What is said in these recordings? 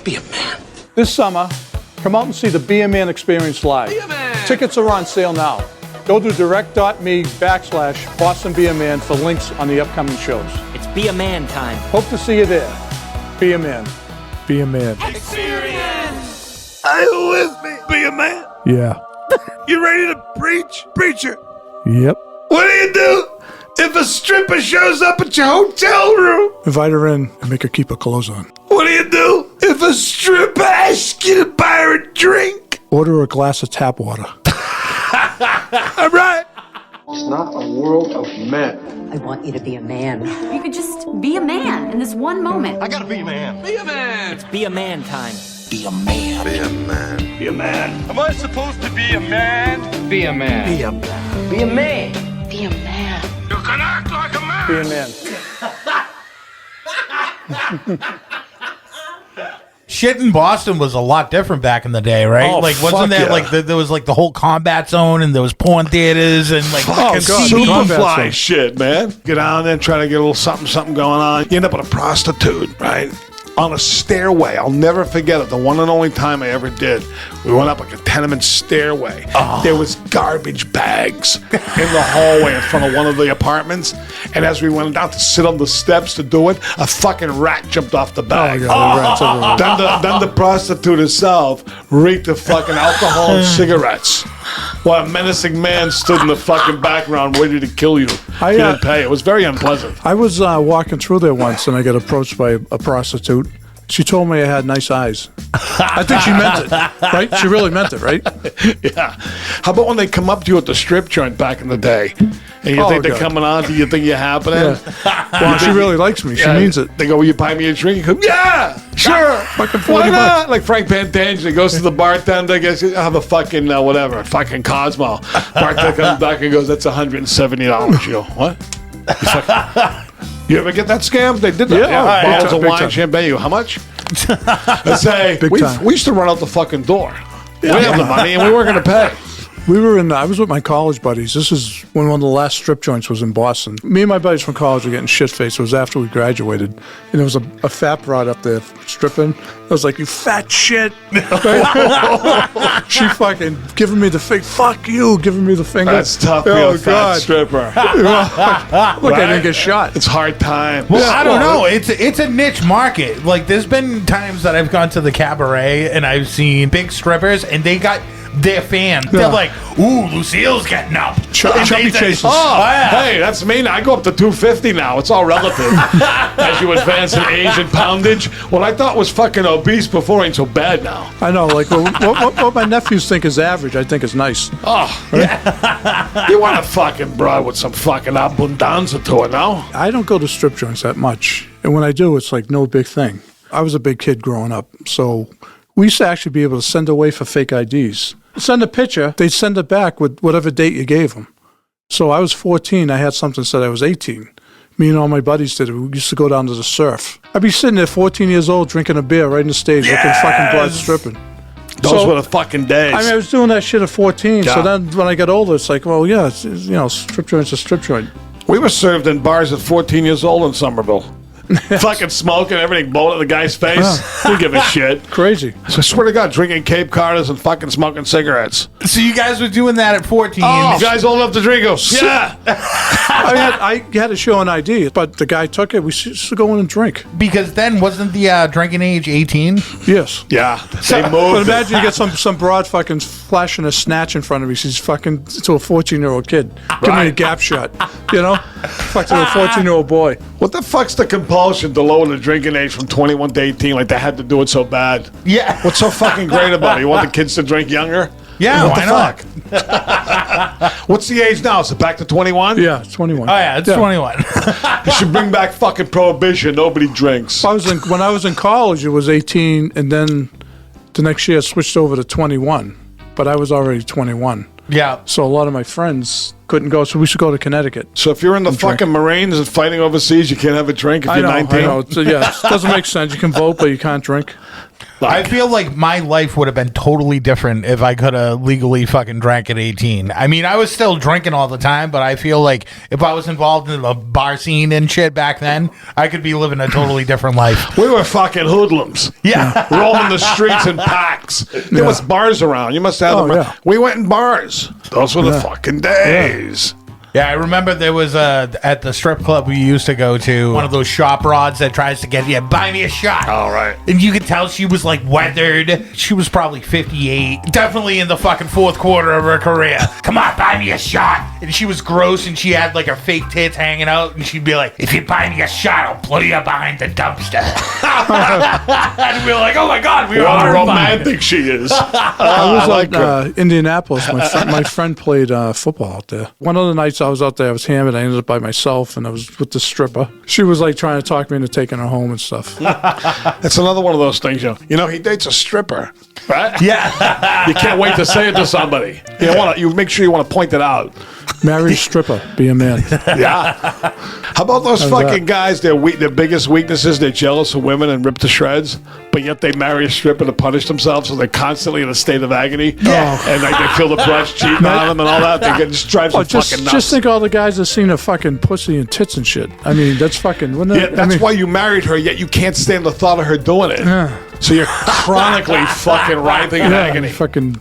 Be a man. This summer, come out and see the Be a Man experience live. Be a man. Tickets are on sale now. Go to direct.me/Boston Be a Man for links on the upcoming shows. It's Be a Man time. Hope to see you there. Be a man. Be a man. Experience. Are you with me? Be a man. Yeah. You ready to preach? Preacher. Yep. What do you do if a stripper shows up at your hotel room? Invite her in and make her keep her clothes on. What do you do if a stripper asks you to buy her a drink? Order her a glass of tap water. All right. It's not a world of men. I want you to be a man. You could just be a man in this one moment. I gotta be a man. Be a man. It's Be a Man time. Be a man. Be a man. Be a man. Am I supposed to be a man? Be a man. Be a man. Be a man. Be a man. You can act like a man. Be a man. Shit in Boston was a lot different back in the day, right? Oh, like, wasn't fuck there yeah. like there was like the whole combat zone and there was porn theaters and like fucking CD. Superfly shit, man. Get down there and try to get a little something going on. You end up with a prostitute, right? On a stairway. I'll never forget it. The one and only time I ever did. We went up like a tenement stairway. There was garbage bags in the hallway in front of one of the apartments. And as we went down to sit on the steps to do it, a fucking rat jumped off the bag. Then the prostitute herself reeked of fucking alcohol and cigarettes. While a menacing man stood in the fucking background ready to kill you. I, You didn't pay. It was very unpleasant. I was walking through there once and I got approached by a prostitute. She told me I had nice eyes. I think she meant it, right? She really meant it, right? Yeah. How about when they come up to you at the strip joint back in the day, and you think they're coming on to you, think you're happening? Yeah. Well, she really likes me. She means it. They go, will you buy me a drink? You go, yeah, sure. Fucking Why 40 not? bucks. Like Frank Pantangelo goes to the bartender, gets have a fucking whatever, fucking Cosmo. Bartender comes back and goes, that's $170. You go, what? You ever get that scam? They did that. Yeah. Bottles of Big wine, time. champagne. You go, how much? I say, Big time. we used to run out the fucking door. We have the money and we weren't going to pay. I was with my college buddies. This is when one of the last strip joints was in Boston. Me and my buddies from college were getting shit-faced. It was after we graduated. And there was a fat broad up there stripping. I was like, you fat shit. She fucking giving me the finger. Fuck you, giving me the finger. That's tough being a fat stripper. Look, I didn't get shot. It's hard time. Well, I don't know. It's a niche market. Like, there's been times that I've gone to the cabaret and I've seen big strippers and they got their fans. Yeah. They're like, ooh, Lucille's getting up. And Chubby they say, chases. Oh, yeah. hey, that's me. I go up to 250 now. It's all relative. As you advance in age and poundage, what I thought was fucking obese before ain't so bad now. I know, like what my nephews think is average, I think is nice. Oh, you want a fucking broad with some fucking abundanza to it, no? I don't go to strip joints that much. And when I do, it's like no big thing. I was a big kid growing up, so we used to actually be able to send away for fake IDs. Send a picture, they'd send it back with whatever date you gave them. So I was 14, I had something that said I was 18. Me and all my buddies did it. We used to go down to the surf. I'd be sitting there 14 years old drinking a beer right in the stage, looking fucking blood stripping. Those were the fucking days. I mean, I was doing that shit at 14, Yeah. so then when I got older, it's like, well, yeah, strip joint's a strip joint. We were served in bars at 14 years old in Somerville. Fucking smoking, everything blowing in the guy's face. Who give a shit? Crazy. So I swear to God, drinking Cape Coders and fucking smoking cigarettes. So you guys were doing that at 14. Oh, you guys old enough to drink? Goes, yeah. I had to show an ID, but the guy took it. We used to go in and drink. Because then wasn't the drinking age 18? Yes. Yeah. They But moved. imagine you get some broad fucking flashing a snatch in front of me. She's fucking to a 14-year-old kid. Give me a gap shot. You know? Fuck to a 14-year-old boy. What the fuck's the compulsion to lower the drinking age from 21 to 18? Like they had to do it so bad. Yeah. What's so fucking great about it? You want the kids to drink younger? Yeah, What why the not? fuck? What's the age now? Is it back to 21? Yeah, 21. Oh, yeah, it's 21. You should bring back fucking prohibition. Nobody drinks. When I was in college, it was 18, and then the next year I switched over to 21. But I was already 21. Yeah. So a lot of my friends, couldn't go, so we should go to Connecticut. So if you're in the fucking Marines and fighting overseas, you can't have a drink if you're 19? I know. So, yeah, it doesn't make sense. You can vote, but you can't drink. I feel like my life would have been totally different if I could have legally fucking drank at 18. I mean, I was still drinking all the time, but I feel like if I was involved in the bar scene and shit back then, I could be living a totally different life. We were fucking hoodlums. Yeah. Rolling the streets in packs. There was bars around. You must have them. yeah. We went in bars. Those were the fucking days. Yeah, I remember there was at the strip club we used to go to, one of those shop rods that tries to get you, buy me a shot. All right. And you could tell she was like weathered. She was probably 58, definitely in the fucking fourth quarter of her career. Come on, buy me a shot. And she was gross and she had like her fake tits hanging out. And she'd be like, if you buy me a shot, I'll blow you behind the dumpster. And we were like, oh my God, we were What a horrified. romantic she is. I was at Indianapolis. My friend played football out there. One of the nights I was out there, I was hammered. I ended up by myself, and I was with the stripper. She was like trying to talk me into taking her home and stuff. It's another one of those things, you know, he dates a stripper, right? Yeah. You can't wait to say it to somebody. You make sure you want to point it out. Marry a stripper, be a man. Yeah. How about those fucking guys? Their biggest weaknesses, they're jealous of women and ripped to shreds, but yet they marry a stripper to punish themselves, so they're constantly in a state of agony. Yeah. And like, they feel the brush cheating on them and all that. They just drives them fucking nuts. Just think all the guys that seen her fucking pussy and tits and shit. I mean, that's fucking. That's why you married her, yet you can't stand the thought of her doing it. Yeah. So you're chronically fucking writhing in agony. Fucking.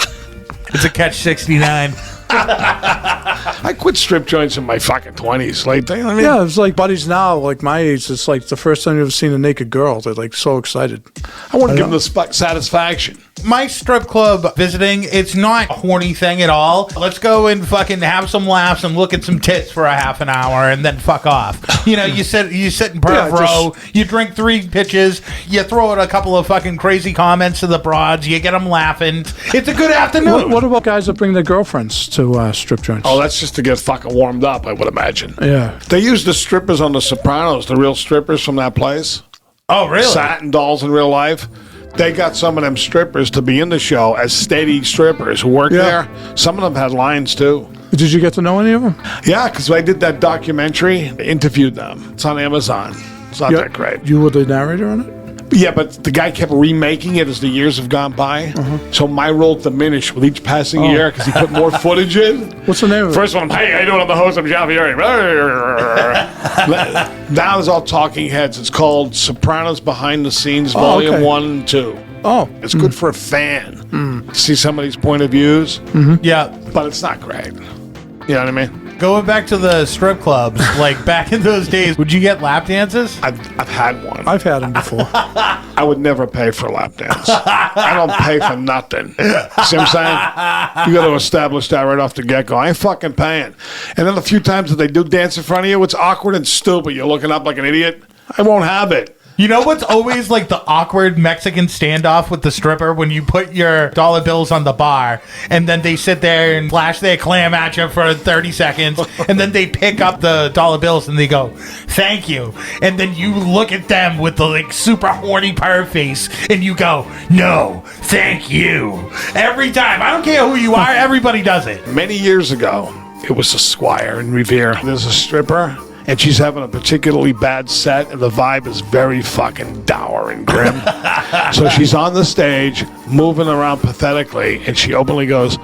It's a catch 69. I quit strip joints in my fucking 20s. Like, I mean, Yeah, it's like buddies now, like my age. It's like the first time you've ever seen a naked girl. They're like so excited. I wouldn't give them the satisfaction. My strip club visiting, it's not a horny thing at all. Let's go and fucking have some laughs and look at some tits for a half an hour and then fuck off. You know, you sit in Perv Row, you drink 3 pitches, you throw out a couple of fucking crazy comments to the broads, you get them laughing. It's a good afternoon. What about guys that bring their girlfriends to strip joints? Oh, that's just to get fucking warmed up, I would imagine. Yeah. They use the strippers on The Sopranos, the real strippers from that place. Oh, really? Satin dolls in real life. They got some of them strippers to be in the show as steady strippers who work there. Some of them had lines too. Did you get to know any of them? Yeah, because I did that documentary, I interviewed them. It's on Amazon. It's not that great. You were the narrator on it? Yeah, but the guy kept remaking it as the years have gone by. So my role diminished with each passing year because he put more footage in. What's the name of it? First one, hey, how you doing? I'm the host. I'm John Fiore. Now it's all talking heads. It's called Sopranos Behind the Scenes, Volume 1 and 2. Oh. It's good for a fan. See somebody's point of views, Yeah. but it's not great. You know what I mean? Going back to the strip clubs, like back in those days, would you get lap dances? I've had one. I've had them before. I would never pay for a lap dance. I don't pay for nothing. See what I'm saying? You got to establish that right off the get-go. I ain't fucking paying. And then a few times that they do dance in front of you, it's awkward and stupid. You're looking up like an idiot. I won't have it. You know what's always like the awkward Mexican standoff with the stripper when you put your dollar bills on the bar and then they sit there and flash their clam at you for 30 seconds and then they pick up the dollar bills and they go, thank you. And then you look at them with the like super horny perv face and you go, no, thank you. Every time. I don't care who you are. Everybody does it. Many years ago, it was a Squire in Revere. There's a stripper, and she's having a particularly bad set, and the vibe is very fucking dour and grim. So she's on the stage, moving around pathetically, and she openly goes,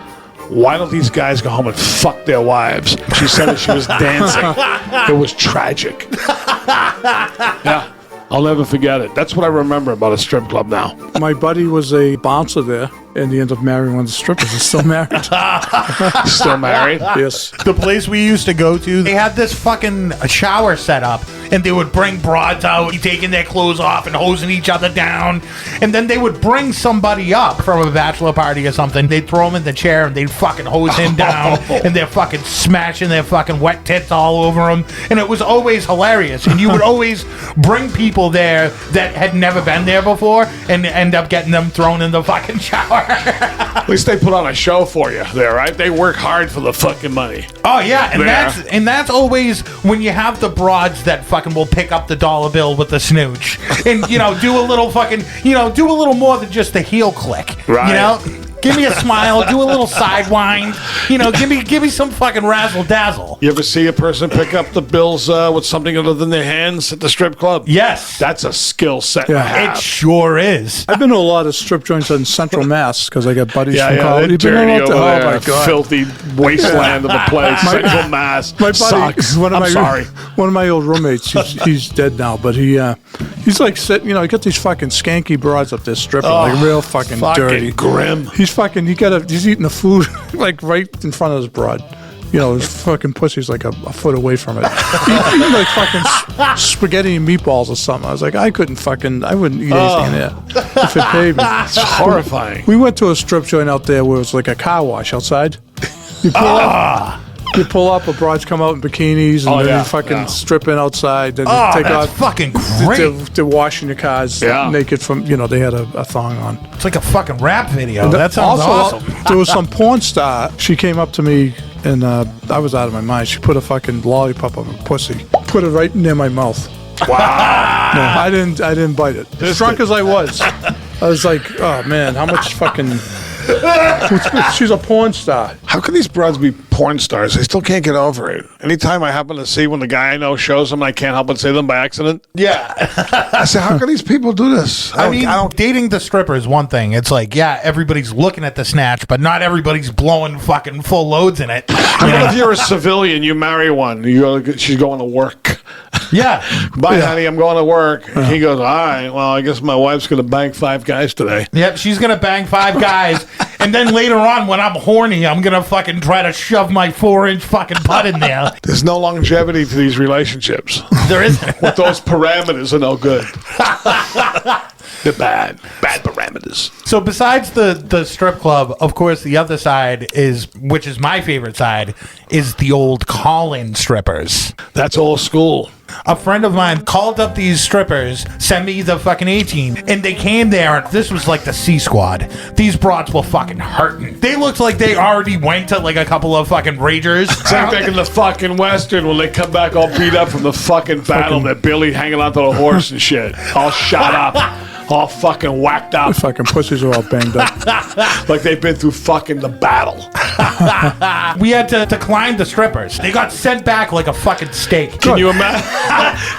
why don't these guys go home and fuck their wives? She said that she was dancing. It was tragic. Yeah. I'll never forget it. That's what I remember about a strip club now. My buddy was a bouncer there, and he ended up marrying one of the strippers. He's still married. Still married? Yes. The place we used to go to, they had this fucking shower set up, and they would bring broads out, taking their clothes off and hosing each other down. And then they would bring somebody up from a bachelor party or something. They'd throw him in the chair, and they'd fucking hose him down, and they're fucking smashing their fucking wet tits all over him. And it was always hilarious. And you would always bring people there that had never been there before and end up getting them thrown in the fucking shower. At least they put on a show for you there, right? They work hard for the fucking money. Oh yeah, and Yeah. that's always when you have the broads that fucking will pick up the dollar bill with the snooch, and do a little fucking do a little more than just the heel click, Right. Give me a smile. Do a little sidewind. You know, give me some fucking razzle dazzle. You ever see a person pick up the bills with something other than their hands at the strip club? Yes. That's a skill set. Yeah. to have. It sure is. I've been to a lot of strip joints in Central Mass because I got buddies from Yeah, college. they're You've been dirty out over there? there. Oh my god, Filthy wasteland of a place. Central Mass. My buddy, sucks. I'm sorry. One of my old roommates, he's dead now, but he's like sitting, you got these fucking skanky broads up there stripping, like real fucking dirty. Grim. He's eating the food like right in front of his broad. His fucking pussy's like a foot away from it. Eating like fucking spaghetti and meatballs or something. I was like, I wouldn't eat anything in there if it paid me. It's horrifying. We went to a strip joint out there where it was like a car wash outside. You pull up, a broads come out in bikinis, and they're fucking stripping outside. Then they take that's off. fucking great. They're washing your cars naked from, they had a thong on. It's like a fucking rap video. That sounds Also, awesome. There was some porn star. She came up to me, and I was out of my mind. She put a fucking lollipop on my pussy. Put it right near my mouth. Wow. No, I didn't bite it. As drunk as I was like, oh man, how much fucking... She's a porn star. How can these broads be porn stars? I still can't get over it. Anytime I happen to see when the guy I know shows them, I can't help but say them by accident. Yeah. I say, how can these people do this? I mean, dating the stripper is one thing. It's like, yeah, everybody's looking at the snatch, but not everybody's blowing fucking full loads in it. I mean, if you're a civilian, you marry one. She's going to work. Yeah. Bye, honey, I'm going to work. And he goes, all right, well, I guess my wife's going to bang 5 guys today. Yep, she's going to bang 5 guys. And then later on, when I'm horny, I'm going to fucking try to shove my 4-inch fucking butt in there. There's no longevity to these relationships. There isn't. With those parameters are no good. They're bad. Bad parameters. So besides the strip club, of course, the other side is, which is my favorite side, is the old call-in strippers. That's old school. A friend of mine called up these strippers, sent me the fucking 18, and they came there, and this was like the C squad. These broads were fucking hurting. They looked like they already went to like a couple of fucking ragers. Same thing in the fucking Western when they come back all beat up from the fucking battle. They're barely hanging onto the horse and shit. All shot up. All fucking whacked up. The fucking pussies are all banged up. Like they've been through fucking the battle. We had to decline the strippers. They got sent back like a fucking steak. Can you imagine?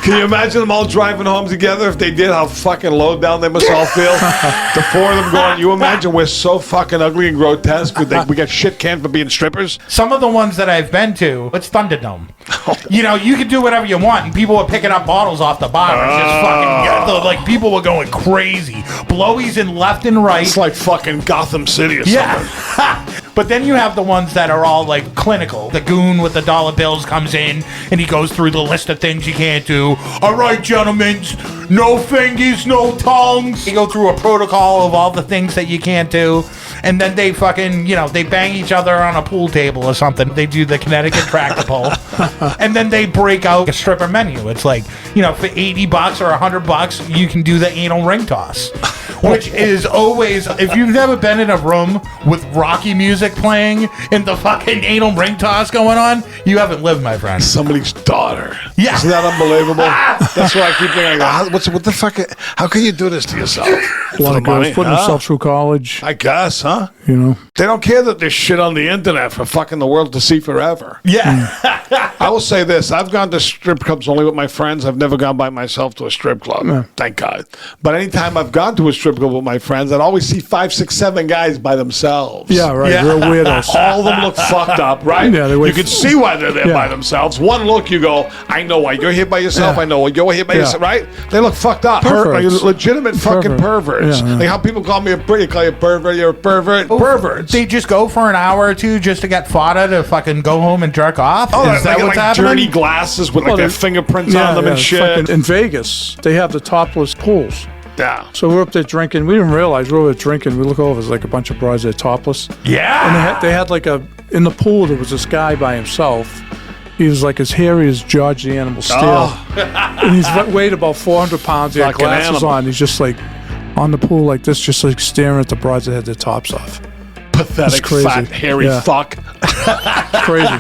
Can you imagine them all driving home together? If they did, how fucking low down they must all feel. The 4 of them going. You imagine we're so fucking ugly and grotesque. We got shit canned for being strippers. Some of the ones that I've been to, it's Thunderdome. You can do whatever you want, and people were picking up bottles off the bar. It's just fucking like people were going crazy, blowies in left and right. It's like fucking Gotham City or something. Yeah. But then you have the ones that are all like clinical. The goon with the dollar bills comes in and he goes through the list of things you can't do. All right, gentlemen, no fingers, no tongues. You go through a protocol of all the things that you can't do. And then they fucking, they bang each other on a pool table or something. They do the Connecticut tractor pull. And then they break out a stripper menu. It's like, for $80 or $100, you can do the anal ring toss. Which is always, if you've never been in a room with Rocky music playing and the fucking anal ring toss going on, you haven't lived, my friend. Somebody's daughter. Yeah. Isn't that unbelievable? That's what I keep thinking. I go, what the fuck? How can you do this to yourself? A lot of girls putting themselves through college. I guess, huh? They don't care that there's shit on the internet for fucking the world to see forever. Yeah. I will say this. I've gone to strip clubs only with my friends. I've never gone by myself to a strip club. Thank God. But anytime I've gone to a strip club with my friends, I'd always see 5, 6, 7 guys by themselves. Yeah, right. Yeah. Real weirdos. All of them look fucked up, right? Yeah, you can see why they're there by themselves. One look, you go, I know why you're here by yourself. Yeah. I know why you're here by yourself, right? They look fucked up. Perverts. Legitimate fucking perverts. Yeah. Like how people call me a pervert. Call you a pervert. You're a pervert. Perverts. They just go for an hour or two just to get fodder to fucking go home and jerk off? Oh, Is that they what's got like happening? dirty glasses with like their fingerprints on them and shit. fucking- in Vegas, they have the topless pools. Yeah. So we're up there drinking. We didn't realize we were drinking. We look over, there's like a bunch of broads there topless. Yeah. And they had like in the pool, there was this guy by himself. He was like as hairy as George the Animal Steel. And he's weighed about 400 pounds. He had Fucking glasses animal. on. He's just like on the pool like this, just like staring at the broads that had their tops off. Pathetic, crazy. fat, hairy Yeah. fuck. Crazy.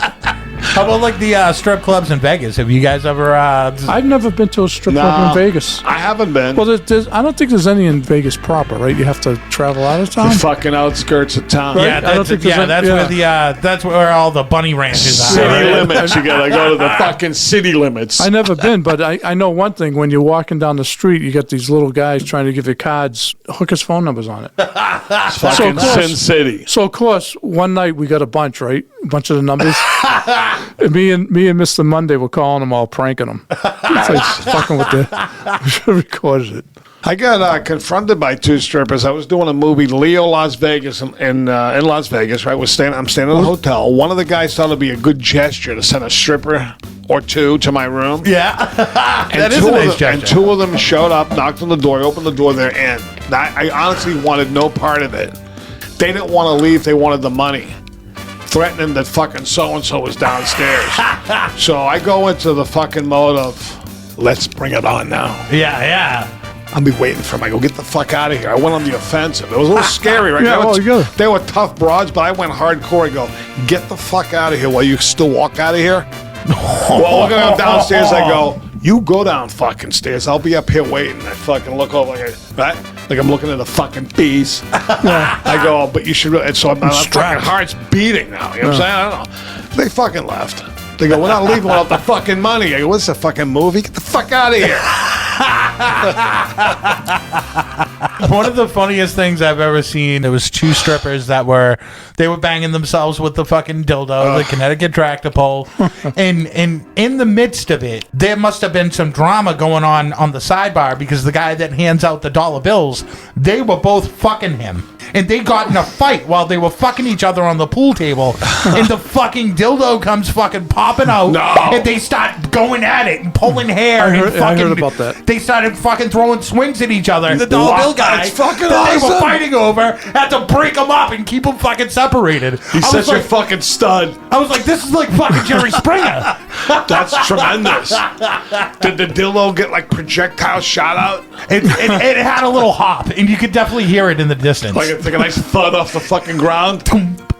How about like the strip clubs in Vegas? Have you guys ever? I've never been to a strip club in Vegas. I haven't been. Well, I don't think there's any in Vegas proper, right? You have to travel out of town. The fucking outskirts of town. Yeah, that's where all the bunny ranches are. City Right? limits. You gotta go to the fucking city limits. I never been, but I know one thing. When you're walking down the street, you get these little guys trying to give you cards, hookers' phone numbers on it. It's fucking Sin City. So of course, one night we got a bunch, right? A bunch of the numbers. And me and Mr. Monday were calling them all, pranking them. It's like fucking with the. We should have recorded it. I got confronted by two strippers. I was doing a movie, Leo Las Vegas, in Las Vegas. Right, I'm staying in a hotel. One of the guys thought it'd be a good gesture to send a stripper or two to my room. Yeah, that is a nice gesture. And two of them showed up, knocked on the door, opened the door. They're in. I honestly wanted no part of it. They didn't want to leave. They wanted the money, threatening that fucking so-and-so was downstairs. So I go into the fucking mode of, let's bring it on now. Yeah. I'll be waiting for him. I go, get the fuck out of here. I went on the offensive. It was a little scary, right? Yeah, they were tough broads, but I went hardcore. I go, get the fuck out of here while you still walk out of here. Well, we're going downstairs. I go, you go down fucking stairs. I'll be up here waiting. I fucking look over like I'm looking at the fucking bees. I go, but you should really. And so my fucking heart's beating now. You know what I'm saying? I don't know. They fucking left. They go, we're not leaving without the fucking money. I go, what's a fucking movie? Get the fuck out of here. One of the funniest things I've ever seen, there was two strippers that were banging themselves with the fucking dildo, the Connecticut tractor pole. and in the midst of it, there must have been some drama going on the sidebar because the guy that hands out the dollar bills, they were both fucking him. And they got in a fight while they were fucking each other on the pool table. And the fucking dildo comes fucking popping out. No. And they start going at it and pulling hair. I heard about that. They started fucking throwing swings at each other. The dollar bill guy That's fucking that they were awesome. fighting over had to break them up and keep them fucking separated. He's such a fucking stud. I was like, this is like fucking Jerry Springer. That's tremendous. Did the dildo get like projectile shot out? It had a little hop, and you could definitely hear it in the distance. Like it's like a nice thud off the fucking ground.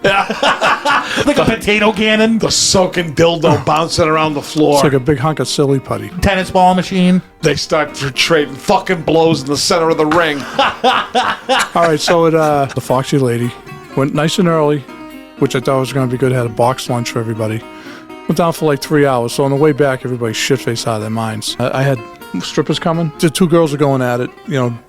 Like a potato cannon. The soaking dildo bouncing around the floor. It's like a big hunk of silly putty. Tennis ball machine. They start trading fucking blows in the center of the ring. All right, so the Foxy lady went nice and early, which I thought was going to be good. Had a box lunch for everybody. Went down for like 3 hours. So on the way back, everybody's shit-faced out of their minds. I had strippers coming. The two girls were going at it,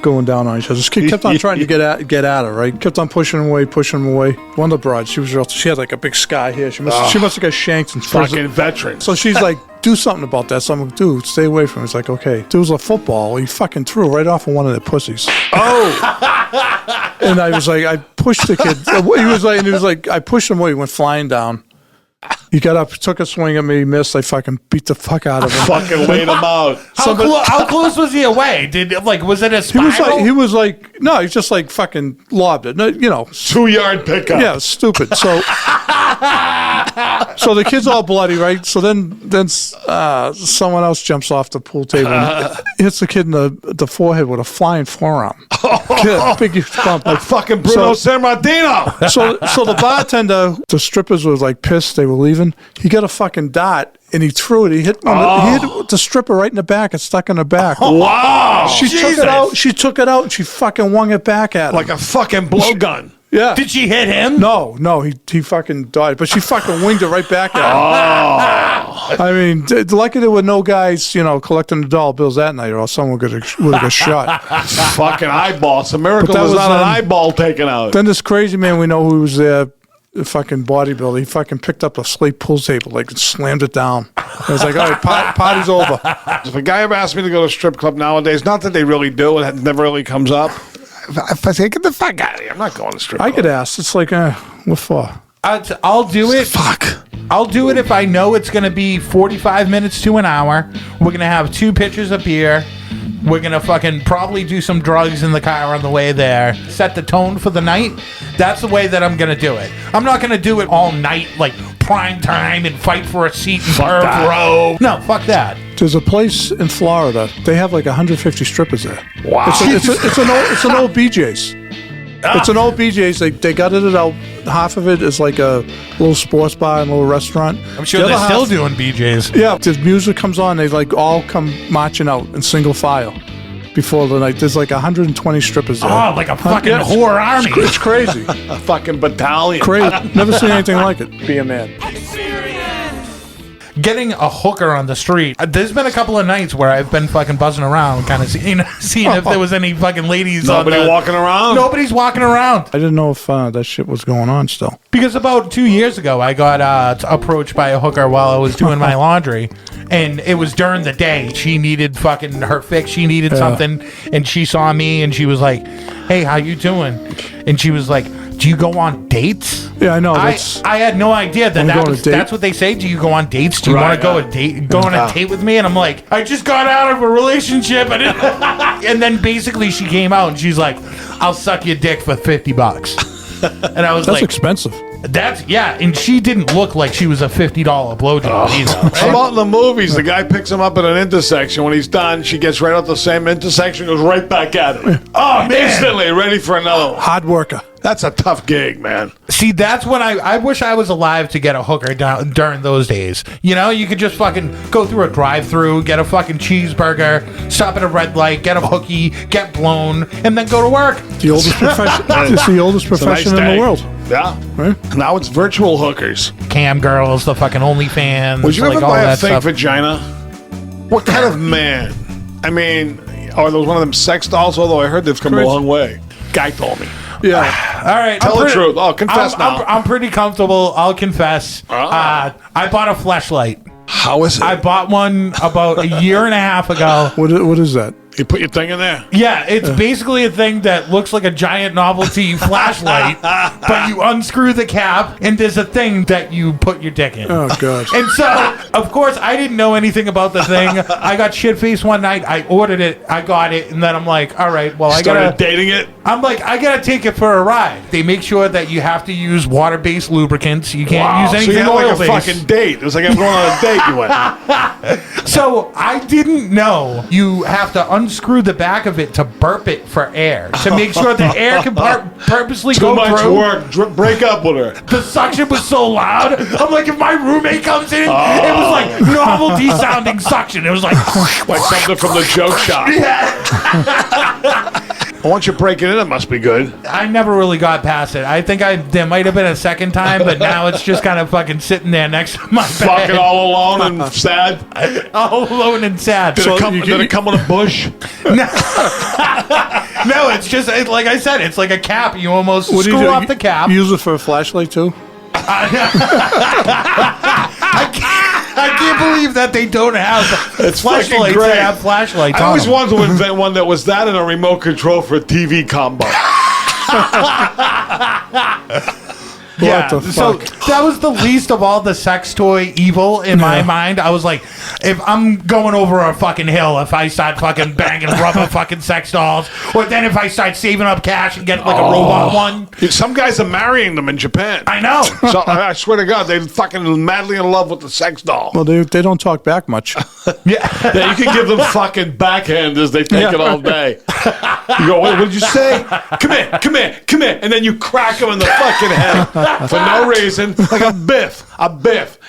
going down on each other. This kid kept on trying to get at her, right? Kept on pushing them away. One of the broads, she had like a big sky here. She must have got shanked and Fucking veterans. So she's like, do something about that. So I'm like, dude, stay away from him. It's like, okay. There was a football. He fucking threw right off of one of their pussies. Oh. And I was like, I pushed the kid. He was like, I pushed him away. He went flying down. He got up, took a swing at me, missed. I fucking beat the fuck out of him. Fucking laid him out. How close was he away? Was it a spiral? He was like, no, he just like fucking lobbed it. No, 2-yard pickup. Yeah, stupid. So the kid's all bloody, right? So then someone else jumps off the pool table and hits the kid in the forehead with a flying forearm. Big huge bump. Like fucking Bruno Sammartino. So the bartender, the strippers were like pissed they were leaving. He got a fucking dart and he threw it. He hit the stripper right in the back. It stuck in the back. Wow. She took it out. She took it out and she fucking wung it back at him. Like a fucking blowgun. Yeah. Did she hit him? No, he fucking died. But she fucking winged it right back at him. I mean, lucky there were no guys, collecting the dollar bills that night, or else someone would have got shot. Fucking eyeball. It's a miracle there's not an eyeball taken out. Then this crazy man we know who was there, the fucking bodybuilder, he fucking picked up a slate pool table, like, and slammed it down. I was like, all right, party's over. If a guy ever asked me to go to a strip club nowadays, not that they really do, it never really comes up. If I say, get the fuck out of here, I'm not going to strip club. I get asked. It's like, what for? I'll do it. Fuck. I'll do it if I know it's going to be 45 minutes to an hour. We're going to have 2 pitchers of beer. We're going to fucking probably do some drugs in the car on the way there. Set the tone for the night. That's the way that I'm going to do it. I'm not going to do it all night, like prime time, and fight for a seat in Perv Row. No, fuck that. There's a place in Florida. They have like 150 strippers there. Wow. It's an old BJ's. It's an old BJ's. They gutted it out. half of it is like a little sports bar and a little restaurant. I'm sure The they're other still half- doing BJ's. Yeah, the music comes on, they like all come marching out in single file before the night. There's like 120 strippers there. Oh, like a fucking Yeah, whore army. It's crazy. A fucking battalion. Crazy. Never seen anything like it. Be a man. Getting a hooker on the street. There's been a couple of nights where I've been fucking buzzing around, kind of seeing if there was any fucking ladies. Nobody walking around? Nobody's walking around. I didn't know if that shit was going on still. Because about 2 years ago, I got approached by a hooker while I was doing my laundry, and it was during the day. She needed fucking her fix. She needed something, and she saw me, and she was like, "Hey, how you doing?" And she was like, "Do you go on dates?" Yeah, I know. I had no idea Wanna go on a date? that's what they say. Do you go on dates? Do you want to go on a date with me? And I'm like, I just got out of a relationship. And then basically she came out and she's like, "I'll suck your dick for $50." And I was That's like, expensive. and she didn't look like she was a $50 blowjob either. How about in the movies? The guy picks him up at an intersection. When he's done, she gets right out the same intersection, goes right back at it. Oh, man. Instantly, ready for another one. Hard worker. That's a tough gig, man. See, that's when I wish I was alive to get a hooker down during those days. You know, you could just fucking go through a drive-through, get a fucking cheeseburger, stop at a red light, get a hookie, get blown, and then go to work. The oldest profession. It's the oldest It's a nice profession in day. the world. Yeah. Right? Now it's virtual hookers. Cam girls, the fucking Onlyfans. Would you like ever all buy a that fake stuff. vagina? What kind of man? I mean, are those one of them sex dolls? Although I heard they've come a long way. Guy told me. Yeah. All right, Tell the truth. Oh, confess now. I'm pretty comfortable. I'll confess. Ah. I bought a fleshlight. How is it? I bought one about a year and a half ago. What is that? You put your thing in there? Yeah, it's basically a thing that looks like a giant novelty flashlight, but you unscrew the cap, and there's a thing that you put your dick in. Oh, God. And so, of course, I didn't know anything about the thing. I got shit-faced one night. I ordered it. I got it. And then I'm like, all right, well, I Started got to... dating it? I'm like, I got to take it for a ride. They make sure that you have to use water-based lubricants. You can't use So anything you had like a oil-based. fucking date. It was like I'm going on a date. You went. So I didn't know you have to unscrew the back of it to burp it for air to make sure the air can purposely Too go much through. work. Break up with her. The suction was so loud. I'm like, if my roommate comes in, it was like novelty sounding suction. It was like, Like something from the joke shop. Once you break it in, it must be good. I never really got past it. I think there might have been a second time, but now it's just kind of fucking sitting there next to my Fucking bed. all alone and sad. All alone and sad. Did it come with a bush? No, it's just like I said. It's like a cap. You almost What do you screw do? off the cap. Use it for a flashlight, too? I can't believe that they don't have It's fucking flashlights. great. They have flashlights. I on always them. wanted to invent one that was that and a remote control for a TV combo. Yeah, What the so fuck? that was the least of all the sex toy evil in my mind. I was like, if I'm going over a fucking hill, if I start fucking banging rubber fucking sex dolls, or then if I start saving up cash and get like a robot one. Some guys are marrying them in Japan. I know. So I swear to God, they're fucking madly in love with the sex doll. Well, they don't talk back much. Yeah. Yeah, you can give them fucking backhanders. They take it all day. You go, what did you say? Come here, come here, come here. And then you crack them in the fucking head for no reason. Like a biff,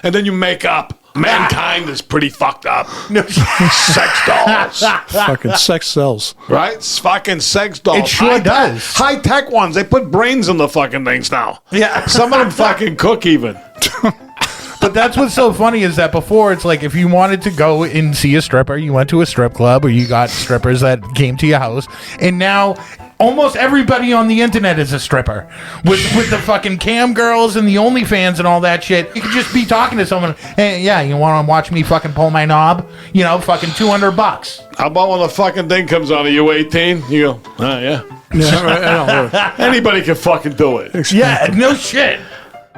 and then you make up. Mankind is pretty fucked up. Sex dolls. Fucking sex sells. Right? It's fucking sex dolls. It sure does. High-tech ones. They put brains in the fucking things now. Yeah. Some of them fucking cook even. But that's what's so funny is that before it's like if you wanted to go and see a stripper, you went to a strip club or you got strippers that came to your house. And now almost everybody on the internet is a stripper with the fucking cam girls and the Onlyfans and all that shit. You could just be talking to someone. Hey, yeah, you want to watch me fucking pull my knob? You know, fucking $200. How about when the fucking thing comes on? Are you 18? You go, yeah. Yeah, right, I know. Anybody can fucking do it. Yeah, no shit.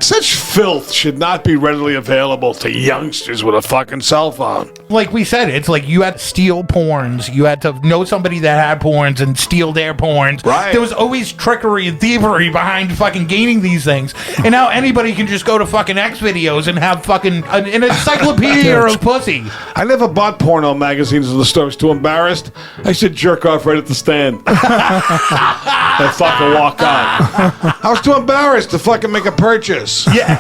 Such filth should not be readily available to youngsters with a fucking cell phone. Like we said, it's like you had to steal porns. You had to know somebody that had porns and steal their porns. Right. There was always trickery and thievery behind fucking gaining these things. And now anybody can just go to fucking X videos and have fucking an encyclopedia of pussy. I never bought porno magazines in the store. I was too embarrassed. I should jerk off right at the stand. and fucking walk out. I was too embarrassed to fucking make a purchase. Yeah.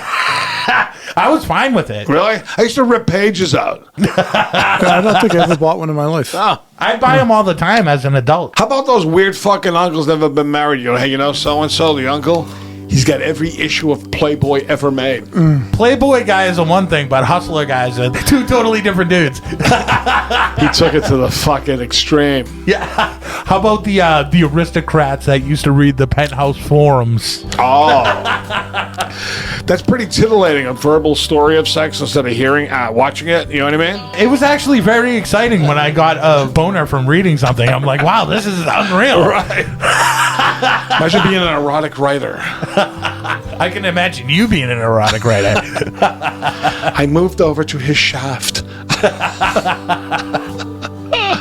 I was fine with it. Really? I used to rip pages out. I don't think I ever bought one in my life. Oh. I'd buy them all the time as an adult. How about those weird fucking uncles never been married? You know, hey, you know so-and-so, the uncle? He's got every issue of Playboy ever made. Playboy guys are one thing, but hustler guys are two totally different dudes. He took it to the fucking extreme. Yeah. How about the aristocrats that used to read the Penthouse forums? Oh. That's pretty titillating, a verbal story of sex instead of watching it. You know what I mean? It was actually very exciting when I got a boner from reading something. I'm like, wow, this is unreal. Right. Imagine being an erotic writer. I can imagine you being an erotic writer. I moved over to his shaft.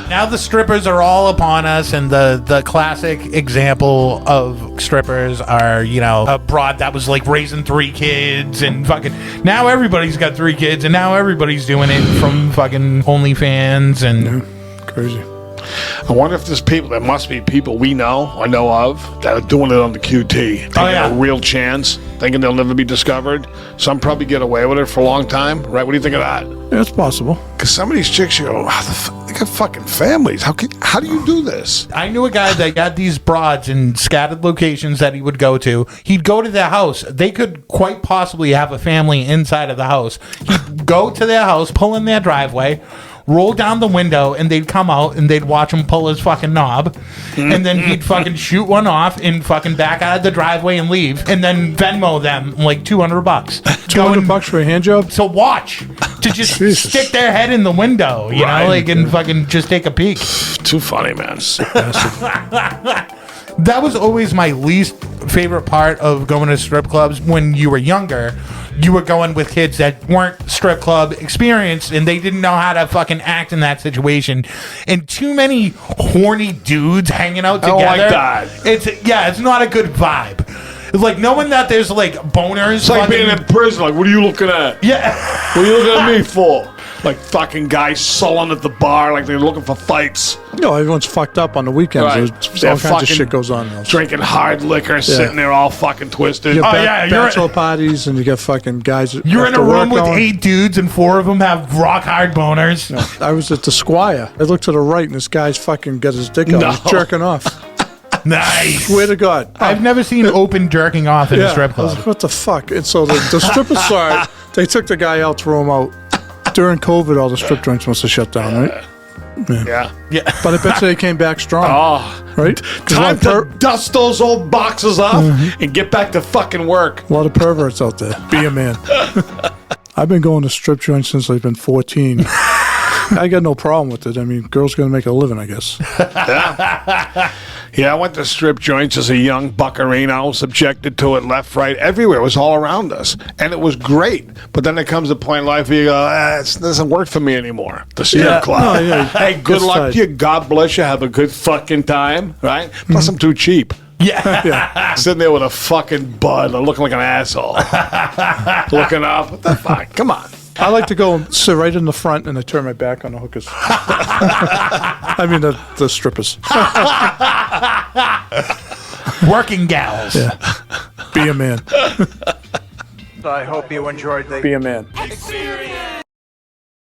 Now the strippers are all upon us, and the classic example of strippers are, you know, a broad that was like raising 3 kids and fucking. Now everybody's got 3 kids, and now everybody's doing it from fucking OnlyFans and Crazy. I wonder if there must be people we know or know of that are doing it on the QT, taking a real chance, thinking they'll never be discovered. Some probably get away with it for a long time, right? What do you think of that? Yeah, it's possible. Because some of these chicks, you go, they got fucking families. How do you do this? I knew a guy that got these broads in scattered locations that he would go to. He'd go to their house. They could quite possibly have a family inside of the house. He'd go to their house, pull in their driveway, roll down the window, and they'd come out and they'd watch him pull his fucking knob, and then he'd fucking shoot one off and fucking back out of the driveway and leave, and then Venmo them like $200. $200 for a hand job? So watch to just Jesus. stick their head in the window, you know, like, and fucking just take a peek. Too funny, man. That was always my least favorite part of going to strip clubs when you were younger. You were going with kids that weren't strip club experienced, and they didn't know how to fucking act in that situation. And too many horny dudes hanging out together. I don't like that. It's not a good vibe. It's like knowing that there's like boners. It's like being in prison. Like, what are you looking at? Yeah. What are you looking at me for? Like fucking guys sullen at the bar, like they're looking for fights. No, everyone's fucked up on the weekends. Right. There's all kinds of shit goes on. Drinking hard liquor, sitting there all fucking twisted. You Oh, get yeah, bachelor parties, and you get fucking guys. You're in a room with 8 dudes, and 4 of them have rock hard boners. No, I was at the Squire. I looked to the right, and this guy's fucking got his dick out. No. He's jerking off. Nice. Swear to God. I've never seen open jerking off in a strip I was club. like, what the fuck? And so the strippers saw it. They took the guy out, threw him out. During COVID, all the strip joints must have shut down, right? Yeah. But I bet you they came back strong. Oh, right? time to dust those old boxes off and get back to fucking work. A lot of perverts out there. Be a man. I've been going to strip joints since I've been 14. I got no problem with it. I mean, girls going to make a living, I guess. Yeah, I went to strip joints as a young buckarino, subjected to it left, right, everywhere. It was all around us. And it was great. But then there comes a point in life where you go, it doesn't work for me anymore. The strip club. No, Hey, good luck to you. God bless you. Have a good fucking time, right? Plus, I'm too cheap. Yeah. Sitting there with a fucking bud, looking like an asshole. Looking up. What the fuck? Come on. I like to go and sit right in the front, and I turn my back on the hookers. I mean, the strippers. Working gals. Yeah. Be a man. I hope you enjoyed the Be a man. Experience.